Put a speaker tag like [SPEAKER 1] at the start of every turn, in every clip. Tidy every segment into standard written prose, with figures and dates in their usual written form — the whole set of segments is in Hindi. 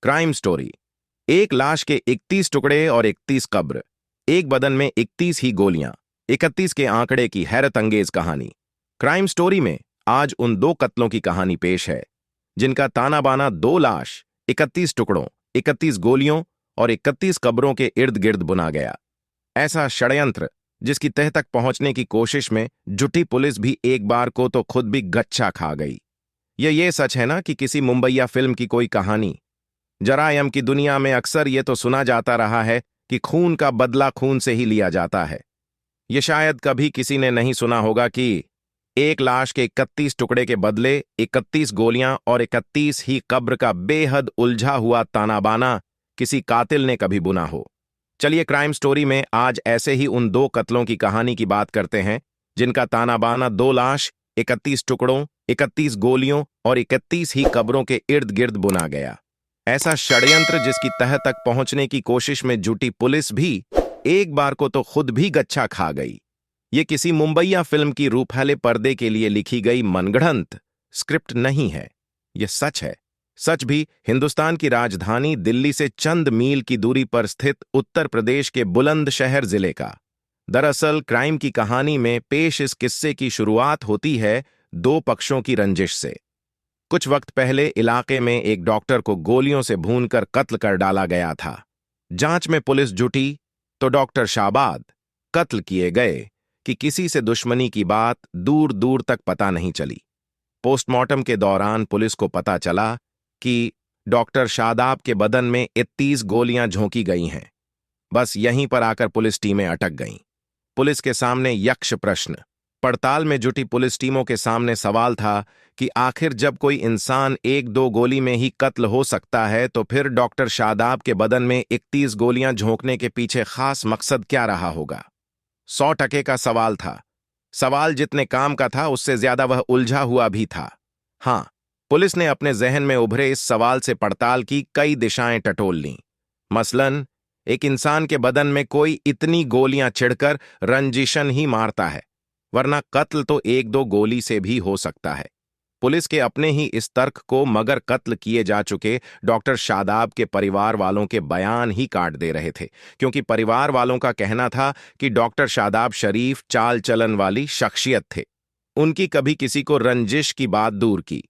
[SPEAKER 1] Crime story. एक लाश के 31 टुकड़े और 31 कब्र, एक बदन में 31 ही गोलियां, 31 के आंकड़े की हैरत अंगेज कहानी। क्राइम स्टोरी में आज उन दो कत्लों की कहानी पेश है जिनका ताना बाना 2 लाश, 31 टुकड़ों, 31 गोलियों और 31 कब्रों के इर्द गिर्द बुना गया। ऐसा षड्यंत्र जिसकी तह तक पहुंचने की कोशिश में जुटी पुलिस भी एक बार को तो खुद भी गच्चा खा गई। ये सच है ना कि किसी मुंबईया फिल्म की कोई कहानी। जरायम की दुनिया में अक्सर ये तो सुना जाता रहा है कि खून का बदला खून से ही लिया जाता है। ये शायद कभी किसी ने नहीं सुना होगा कि एक लाश के 31 टुकड़े के बदले 31 गोलियां और 31 ही कब्र का बेहद उलझा हुआ तानाबाना किसी कातिल ने कभी बुना हो। चलिए क्राइम स्टोरी में आज ऐसे ही उन दो कत्लों की कहानी की बात करते हैं जिनका तानाबाना 2 लाश, 31 टुकड़ों, 31 गोलियों और 31 ही कब्रों के इर्द गिर्द बुना गया। ऐसा षड्यंत्र जिसकी तह तक पहुंचने की कोशिश में जुटी पुलिस भी एक बार को तो खुद भी गच्छा खा गई। ये किसी मुंबईया फिल्म की रूपहले पर्दे के लिए लिखी गई मनगढ़ंत स्क्रिप्ट नहीं है। यह सच है। सच भी हिंदुस्तान की राजधानी दिल्ली से चंद मील की दूरी पर स्थित उत्तर प्रदेश के बुलंदशहर जिले का। दरअसल क्राइम की कहानी में पेश इस किस्से की शुरुआत होती है दो पक्षों की रंजिश से। कुछ वक्त पहले इलाके में एक डॉक्टर को गोलियों से भूनकर कत्ल कर डाला गया था। जांच में पुलिस जुटी तो डॉक्टर शाबाद कत्ल किए गए कि किसी से दुश्मनी की बात दूर दूर तक पता नहीं चली। पोस्टमार्टम के दौरान पुलिस को पता चला कि डॉक्टर शादाब के बदन में 31 गोलियां झोंकी गई हैं। बस यहीं पर आकर पुलिस टीमें अटक गईं। पुलिस के सामने यक्ष प्रश्न। पड़ताल में जुटी पुलिस टीमों के सामने सवाल था कि आखिर जब कोई इंसान एक दो गोली में ही कत्ल हो सकता है तो फिर डॉक्टर शादाब के बदन में 31 गोलियां झोंकने के पीछे खास मकसद क्या रहा होगा। 100% का सवाल था। सवाल जितने काम का था उससे ज्यादा वह उलझा हुआ भी था। हाँ, पुलिस ने अपने जहन में उभरे इस सवाल से पड़ताल की कई दिशाएं टटोल लीं। मसलन, एक इंसान के बदन में कोई इतनी गोलियां छिड़कर रंजिशन ही मारता है, वरना कत्ल तो एक दो गोली से भी हो सकता है। पुलिस के अपने ही इस तर्क को मगर कत्ल किए जा चुके डॉक्टर शादाब के परिवार वालों के बयान ही काट दे रहे थे, क्योंकि परिवार वालों का कहना था कि डॉक्टर शादाब शरीफ चाल चलन वाली शख्सियत थे। उनकी कभी किसी को रंजिश की बात दूर की,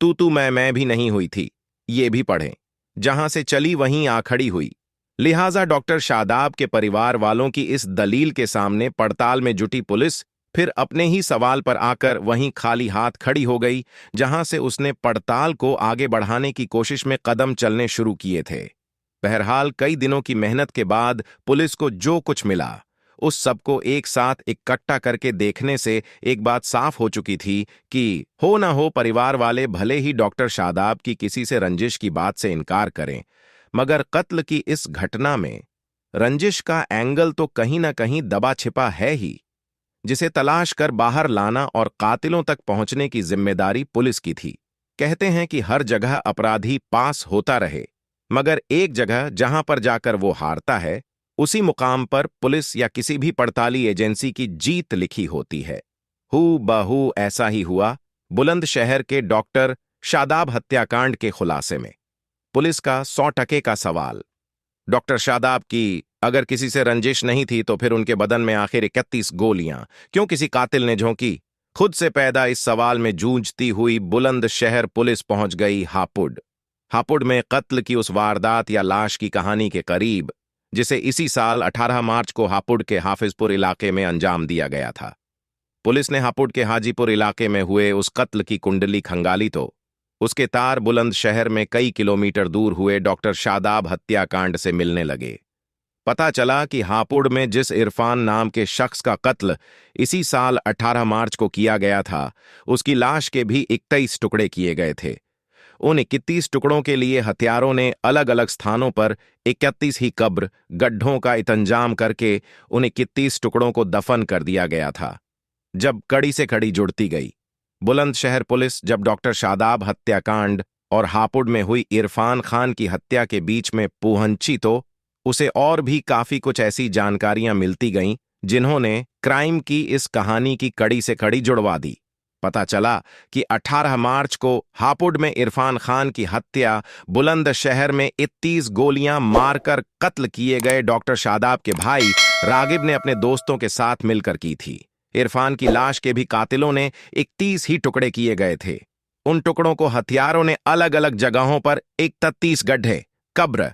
[SPEAKER 1] तू मैं भी नहीं हुई थी। ये भी पढ़ें, जहां से चली वहीं आ खड़ी हुई। लिहाजा डॉक्टर शादाब के परिवार वालों की इस दलील के सामने पड़ताल में जुटी पुलिस फिर अपने ही सवाल पर आकर वहीं खाली हाथ खड़ी हो गई, जहां से उसने पड़ताल को आगे बढ़ाने की कोशिश में कदम चलने शुरू किए थे। बहरहाल कई दिनों की मेहनत के बाद पुलिस को जो कुछ मिला उस सबको एक साथ इकट्ठा करके देखने से एक बात साफ हो चुकी थी कि हो ना हो परिवार वाले भले ही डॉक्टर शादाब की किसी से रंजिश की बात से इनकार करें, मगर कत्ल की इस घटना में रंजिश का एंगल तो कहीं ना कहीं दबा छिपा है ही, जिसे तलाश कर बाहर लाना और कातिलों तक पहुंचने की जिम्मेदारी पुलिस की थी। कहते हैं कि हर जगह अपराधी पास होता रहे, मगर एक जगह जहां पर जाकर वो हारता है उसी मुकाम पर पुलिस या किसी भी पड़ताली एजेंसी की जीत लिखी होती है। हू बहू ऐसा ही हुआ बुलंदशहर के डॉक्टर शादाब हत्याकांड के खुलासे में। पुलिस का 100% का सवाल। डॉक्टर शादाब की अगर किसी से रंजिश नहीं थी तो फिर उनके बदन में आखिर 31 गोलियां क्यों किसी कातिल ने झोंकी? खुद से पैदा इस सवाल में जूझती हुई बुलंदशहर पुलिस पहुंच गई हापुड़। हापुड़ में कत्ल की उस वारदात या लाश की कहानी के करीब, जिसे इसी साल 18 मार्च को हापुड़ के हाफिजपुर इलाके में अंजाम दिया गया था। पुलिस ने हापुड़ के हाजीपुर इलाके में हुए उस कत्ल की कुंडली खंगाली तो उसके तार बुलंदशहर में कई किलोमीटर दूर हुए डॉक्टर शादाब हत्याकांड से मिलने लगे। पता चला कि हापुड़ में जिस इरफान नाम के शख्स का कत्ल इसी साल 18 मार्च को किया गया था, उसकी लाश के भी 31 टुकड़े किए गए थे। उन 31 टुकड़ों के लिए हथियारों ने अलग अलग स्थानों पर 31 ही कब्र गड्ढों का इंतजाम करके उन 31 टुकड़ों को दफन कर दिया गया था। जब कड़ी से कड़ी जुड़ती गई, बुलंदशहर पुलिस जब डॉक्टर शादाब हत्याकांड और हापुड़ में हुई इरफान खान की हत्या के बीच में पूहंची तो उसे और भी काफी कुछ ऐसी जानकारियां मिलती गईं जिन्होंने क्राइम की इस कहानी की कड़ी से कड़ी जुड़वा दी। पता चला कि 18 मार्च को हापुड़ में इरफान खान की हत्या बुलंदशहर में 31 गोलियां मारकर कत्ल किए गए डॉक्टर शादाब के भाई रागिब ने अपने दोस्तों के साथ मिलकर की थी। इरफान की लाश के भी कातिलों ने 31 ही टुकड़े किए गए थे। उन टुकड़ों को हथियारों ने अलग अलग जगहों पर 31 गड्ढे कब्र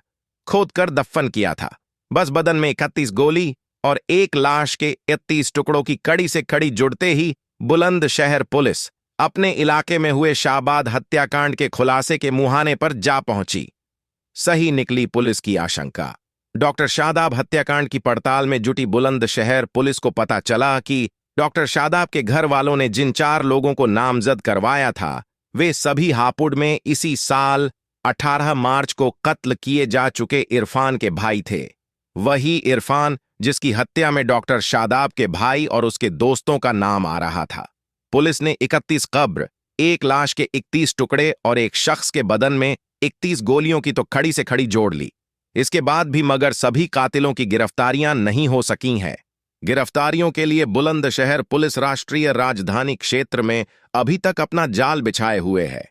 [SPEAKER 1] खोदकर दफन किया था। बस बदन में 31 गोली और एक लाश के 31 टुकड़ों की कड़ी से कड़ी जुड़ते ही बुलंदशहर पुलिस अपने इलाके में हुए शाहबाद हत्याकांड के खुलासे के मुहाने पर जा पहुंची। सही निकली पुलिस की आशंका। डॉक्टर शादाब हत्याकांड की पड़ताल में जुटी बुलंदशहर पुलिस को पता चला कि डॉक्टर शादाब के घर वालों ने जिन 4 लोगों को नामजद करवाया था, वे सभी हापुड़ में इसी साल 18 मार्च को कत्ल किए जा चुके इरफान के भाई थे। वही इरफान जिसकी हत्या में डॉक्टर शादाब के भाई और उसके दोस्तों का नाम आ रहा था। पुलिस ने 31 कब्र, एक लाश के 31 टुकड़े और एक शख्स के बदन में 31 गोलियों की तो खड़ी से खड़ी जोड़ ली। इसके बाद भी मगर सभी कातिलों की गिरफ्तारियां नहीं हो सकी हैं। गिरफ्तारियों के लिए बुलंदशहर पुलिस राष्ट्रीय राजधानी क्षेत्र में अभी तक अपना जाल बिछाए हुए है।